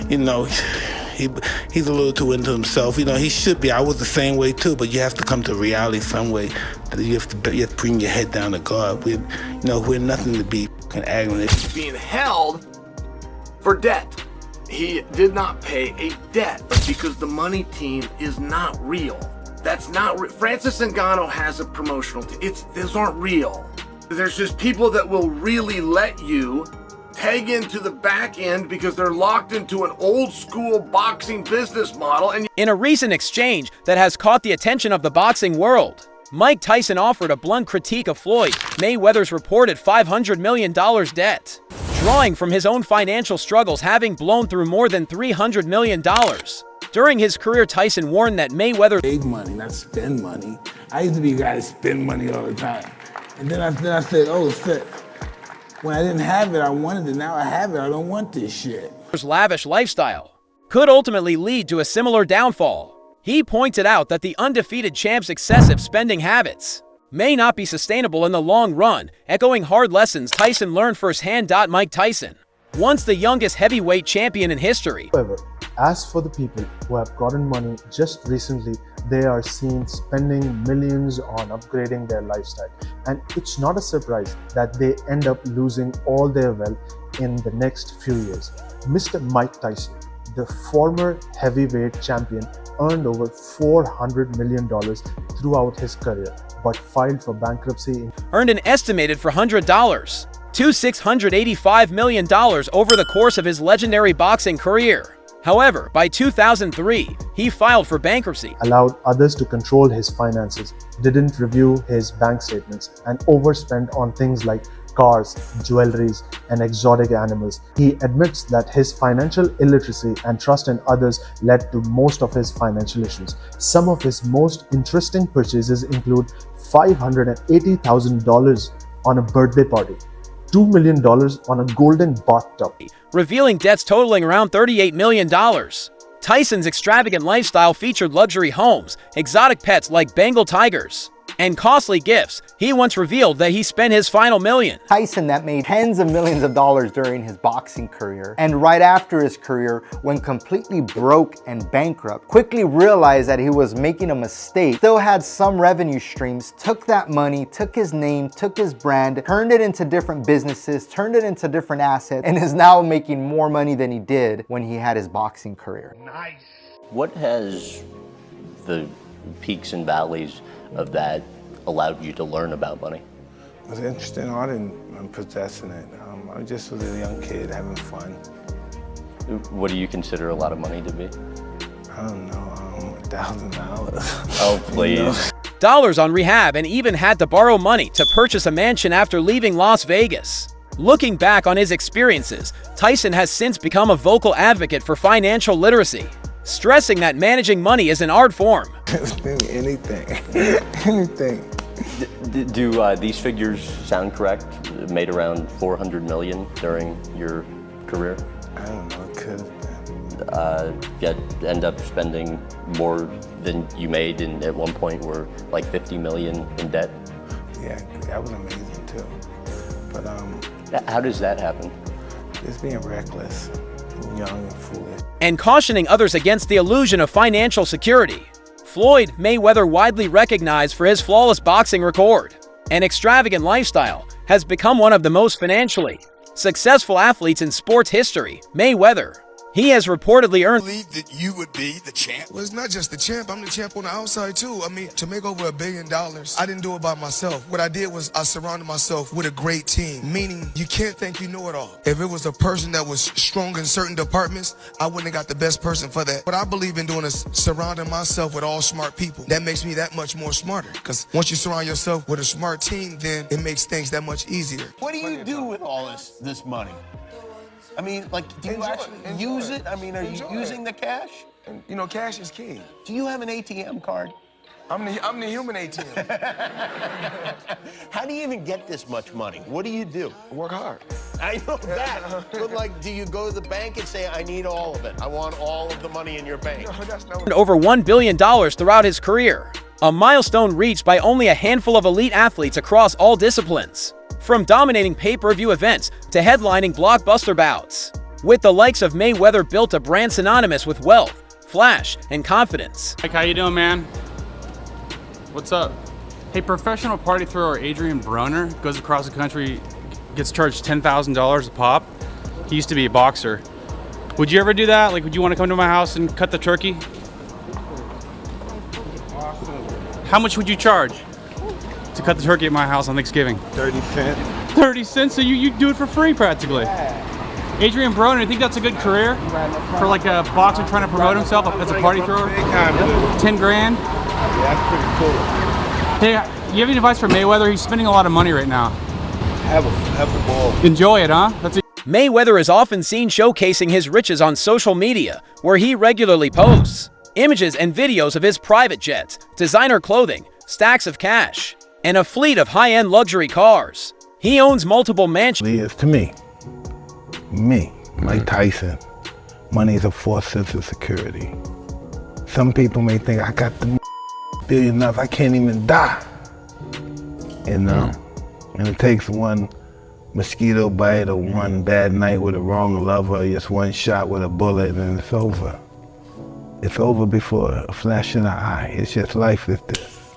you know, he's a little too into himself. You know, he should be. I was the same way too, but you have to come to reality some way. You have to bring your head down to God. We're nothing to be aggravated. Being held for debt. He did not pay a debt because the money team is not real. That's not real. Francis Ngannou has a promotional team. Those aren't real. There's just people that will really let you peg into the back end because they're locked into an old school boxing business model. And in a recent exchange that has caught the attention of the boxing world, Mike Tyson offered a blunt critique of Floyd Mayweather's reported $500 million debt, drawing from his own financial struggles, having blown through more than $300 million. During his career, Tyson warned that Mayweather save money, not spend money. I used to be a guy that spend money all the time. And then I said, oh shit. When I didn't have it, I wanted it. Now I have it. I don't want this shit. His lavish lifestyle could ultimately lead to a similar downfall. He pointed out that the undefeated champ's excessive spending habits may not be sustainable in the long run, echoing hard lessons Tyson learned firsthand. Mike Tyson, once the youngest heavyweight champion in history. However, as for the people who have gotten money just recently, they are seen spending millions on upgrading their lifestyle. And it's not a surprise that they end up losing all their wealth in the next few years. Mr. Mike Tyson, the former heavyweight champion, earned over $400 million throughout his career, but filed for bankruptcy. Earned an estimated $400 to $685 million over the course of his legendary boxing career. However, by 2003, he filed for bankruptcy. Allowed others to control his finances, didn't review his bank statements, and overspent on things like cars, jewelries, and exotic animals. He admits that his financial illiteracy and trust in others led to most of his financial issues. Some of his most interesting purchases include $580,000 on a birthday party, $2 million on a golden bathtub, revealing debts totaling around $38 million. Tyson's extravagant lifestyle featured luxury homes, exotic pets like Bengal tigers, and costly gifts. He once revealed that he spent his final million. Tyson, that made tens of millions of dollars during his boxing career, and right after his career, when completely broke and bankrupt, quickly realized that he was making a mistake, still had some revenue streams, took that money, took his name, took his brand, turned it into different businesses, turned it into different assets, and is now making more money than he did when he had his boxing career. nice. What has the peaks and valleys of that allowed you to learn about money? It was interesting. I didn't possessing it. I just was a young kid having fun. What do you consider a lot of money to be? I don't know, $1,000. Oh, please. You know? Dollars on rehab, and even had to borrow money to purchase a mansion after leaving Las Vegas. Looking back on his experiences, Tyson has since become a vocal advocate for financial literacy, stressing that managing money is an art form. Anything. Anything. Do these figures sound correct? Made around $400 million during your career? I don't know, it could have been. Yet end up spending more than you made, and at one point were like $50 million in debt? Yeah, that was amazing too. But how does that happen? just being reckless, young and foolish. And cautioning others against the illusion of financial security. Floyd Mayweather, widely recognized for his flawless boxing record and extravagant lifestyle, has become one of the most financially successful athletes in sports history. Mayweather, he has reportedly earned believe that you would be the champ. Well, it's not just the champ. I'm the champ on the outside, too. I mean, to make over $1 billion, I didn't do it by myself. What I did was I surrounded myself with a great team, meaning you can't think you know it all. If it was a person that was strong in certain departments, I wouldn't have got the best person for that. What I believe in doing is surrounding myself with all smart people. That makes me that much more smarter, because once you surround yourself with a smart team, then it makes things that much easier. What do you do with all this money? I mean, like, do you actually use it? I mean, are you using the cash? And, you know, cash is king. Do you have an ATM card? I'm the human ATM. How do you even get this much money? What do you do? Work hard. I know that. But, like, do you go to the bank and say, I need all of it? I want all of the money in your bank. No, that's not over $1 billion throughout his career, a milestone reached by only a handful of elite athletes across all disciplines. From dominating pay-per-view events to headlining blockbuster bouts, with the likes of Mayweather built a brand synonymous with wealth, flash, and confidence. Mike, how you doing, man? What's up? Hey, professional party thrower Adrian Broner goes across the country, gets charged $10,000 a pop. He used to be a boxer. Would you ever do that? Like, would you want to come to my house and cut the turkey? How much would you charge to cut the turkey at my house on Thanksgiving? 30 cents. 30 cents? So you do it for free practically. Adrian Broner, I think that's a good career for like a boxer trying to promote himself as a party thrower. 10 grand? Yeah, that's pretty cool. Hey, you have any advice for Mayweather? He's spending a lot of money right now. Have a ball. Enjoy it, huh? That's it. Mayweather is often seen showcasing his riches on social media, where he regularly posts images and videos of his private jets, designer clothing, stacks of cash, and a fleet of high-end luxury cars. He owns multiple mansions. It is to me, Mike Tyson, money is a false sense of security. Some people may think I got the billion enough, I can't even die. You know, and it takes one mosquito bite or one bad night with a wrong lover, or just one shot with a bullet, and it's over. It's over before a flash in the eye. It's just life is this.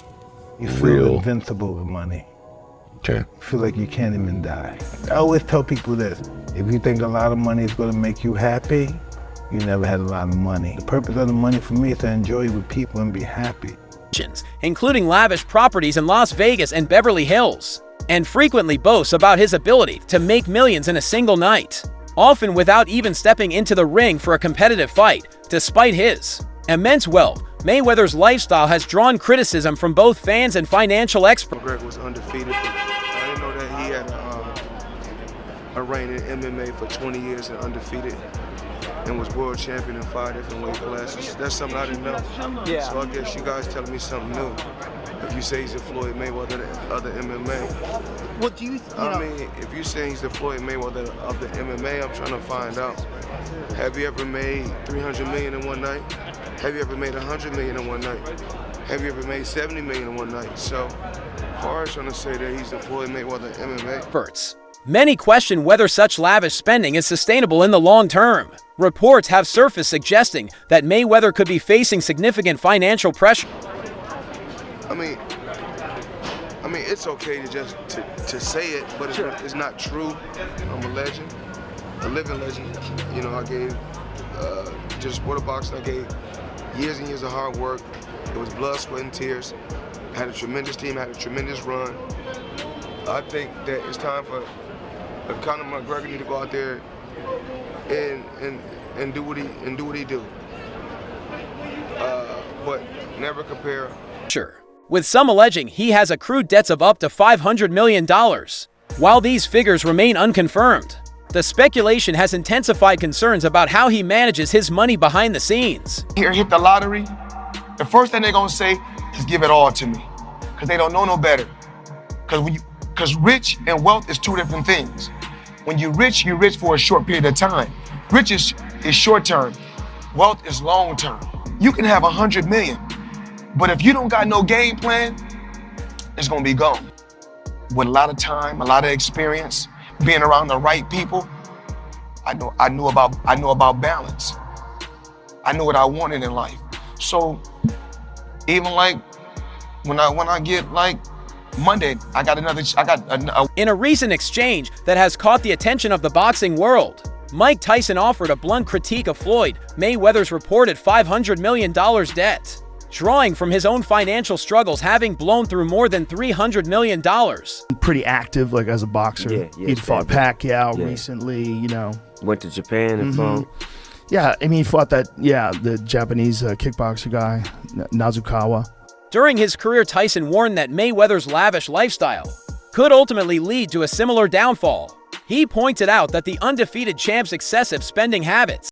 You feel invincible with money. Okay. You feel like you can't even die. I always tell people this: if you think a lot of money is going to make you happy, you never had a lot of money. The purpose of the money for me is to enjoy it with people and be happy. Including lavish properties in Las Vegas and Beverly Hills, and frequently boasts about his ability to make millions in a single night, often without even stepping into the ring for a competitive fight. Despite his immense wealth, Mayweather's lifestyle has drawn criticism from both fans and financial experts. McGregor was undefeated. I didn't know that he had a reign in MMA for 20 years and undefeated, and was world champion in 5 different weight classes. That's something I didn't know. Yeah. So I guess you guys telling me something new. If you say he's the Floyd Mayweather of the MMA. Well, do you I mean, if you say he's the Floyd Mayweather of the MMA, I'm trying to find out. Have you ever made 300 million in one night? Have you ever made 100 million in one night? Have you ever made 70 million in one night? So, far as trying to say that he's the Floyd Mayweather of MMA. Many question whether such lavish spending is sustainable in the long term. Reports have surfaced suggesting that Mayweather could be facing significant financial pressure. I mean, it's okay to just to say it, but it's not true. I'm a legend, a living legend. You know, I gave just sport of boxing. I gave years and years of hard work. It was blood, sweat, and tears. I had a tremendous team. I had a tremendous run. I think that it's time for Conor McGregor need to go out there and do what he do. But never compare. With some alleging he has accrued debts of up to $500 million. While these figures remain unconfirmed, the speculation has intensified concerns about how he manages his money behind the scenes. Here, hit the lottery, the first thing they're gonna say is give it all to me, because they don't know no better. Because rich and wealth is two different things. When you're rich for a short period of time. Rich is short term, wealth is long term. You can have 100 million, but if you don't got no game plan, it's gonna be gone. With a lot of time, a lot of experience, being around the right people, I knew about balance. I knew what I wanted in life. So even like when I get like Monday, In a recent exchange that has caught the attention of the boxing world, Mike Tyson offered a blunt critique of Floyd Mayweather's reported $500 million debt, drawing from his own financial struggles, having blown through more than $300 million. Pretty active, like as a boxer. Yeah, He fought Pacquiao recently, you know. Went to Japan and fought. Yeah, I mean, he fought the Japanese kickboxer guy, Nazukawa. During his career, Tyson warned that Mayweather's lavish lifestyle could ultimately lead to a similar downfall. He pointed out that the undefeated champ's excessive spending habits